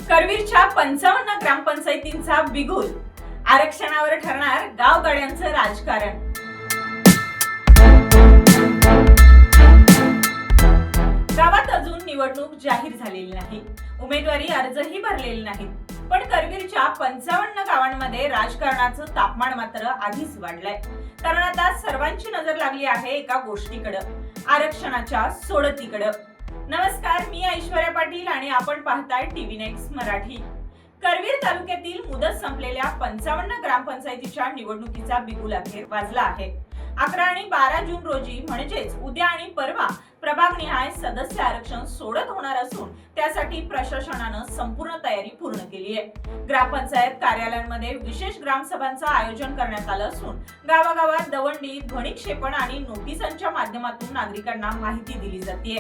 करवीरच्या 55 ग्रामपंचायतींचा बिगुल, आरक्षणावर ठरणार गावगाड्यांचं राजकारण। गावात अजून निवडणूक जाहीर झालेली नाही, उमेदवारी अर्जही भरलेले नाहीत, पण करवीरच्या 55 गावांमध्ये राजकारणाचं तापमान मात्र आधीच वाढलंय। कारण आता सर्वांची नजर लागली आहे एका गोष्टीकडे, आरक्षणाच्या सोडतीकडे। नमस्कार, मी ऐश्वर्या पाटील आणि आपण पाहताय टीव्ही नेक्स्ट मराठी। करवीर तालुक्यातील मुदत संपलेल्या 55 ग्रामपंचायतीच्या निवडणुकीचा बिगुल अखेर वाजला आहे। 11 आणि 12 जून रोजी म्हणजेच उद्या आणि परवा प्रभागनिहाय सदस्य आरक्षण सोडत होणार असून त्यासाठी प्रशासनानं संपूर्ण तयारी पूर्ण केली आहे। ग्रामपंचायत कार्यालयांमध्ये विशेष ग्रामसभांचं आयोजन करण्यात आलं असून गावागावात दवंडी, ध्वनिक्षेपण आणि नोटिसांच्या माध्यमातून नागरिकांना माहिती दिली जाते।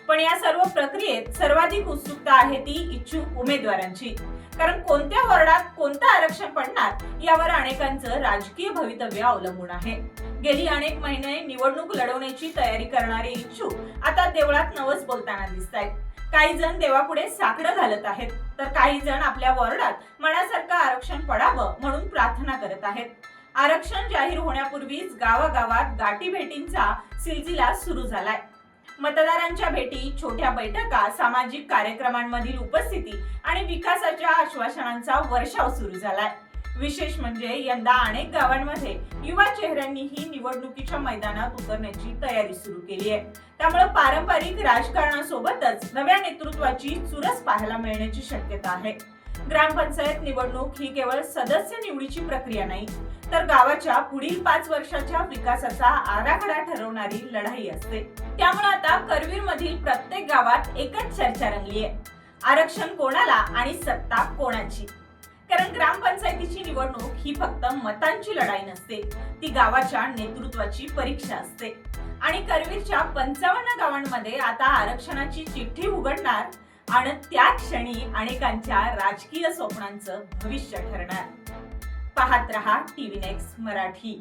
पण या सर्व प्रक्रियेत सर्वाधिक उत्सुकता आहे ती इच्छुक उमेदवारांची, कारण कोणत्या वॉर्डात कोणतं आरक्षण पडणार यावर अनेकांचं राजकीय भवितव्य अवलंबून आहे। गेली अनेक महिने निवडणूक लढवण्याची तयारी करणारे इच्छुक आता देवळात नवस बोलताना दिसतायत। काही जण देवापुढे साकडं घालत आहेत, तर काही जण आपल्या वॉर्डात मनासारखं आरक्षण पडावं म्हणून प्रार्थना करत आहेत। आरक्षण जाहीर होण्यापूर्वीच गावागावात गाठीभेटींचा सिलसिला सुरू झालाय। मतदारांच्या भेटी, छोट्या बैठका, सामाजिक कार्यक्रमांमधील उपस्थिती आणि विकासाच्या आश्वासनांचा वर्षाव सुरू झालाय। विशेष म्हणजे यंदा अनेक गावांमध्ये युवा चेहऱ्यांनीही निवडणुकीच्या मैदानात उतरण्याची तयारी सुरू केली आहे। त्यामुळे पारंपरिक राजकारणासोबतच नव्या नेतृत्वाची चुरस पाहायला मिळण्याची शक्यता आहे। ग्रामपंचायत निवडणूक ही केवळ सदस्य निवडीची प्रक्रिया नाही, तर गावाच्या पुढील 5 वर्षाच्या विकासाचा आराखडा ठरवणारी लढाई असते। त्यामुळे आता करवीर मधील प्रत्येक गावात एकच चर्चा रंगली आहे, आरक्षण कोणाला आणि सत्ता कोणाची। कारण ग्रामपंचायतीची निवडणूक ही फक्त मतांची लढाई नसते, ती गावाच्या नेतृत्वाची परीक्षा असते। आणि करवीरच्या 55 गावांमध्ये आता आरक्षणाची चिठ्ठी उघडणार आणि त्या क्षणी अनेकांच्या राजकीय स्वप्नांचं भविष्य ठरणार। पाहत रहा टीव्ही नेक्स्ट मराठी।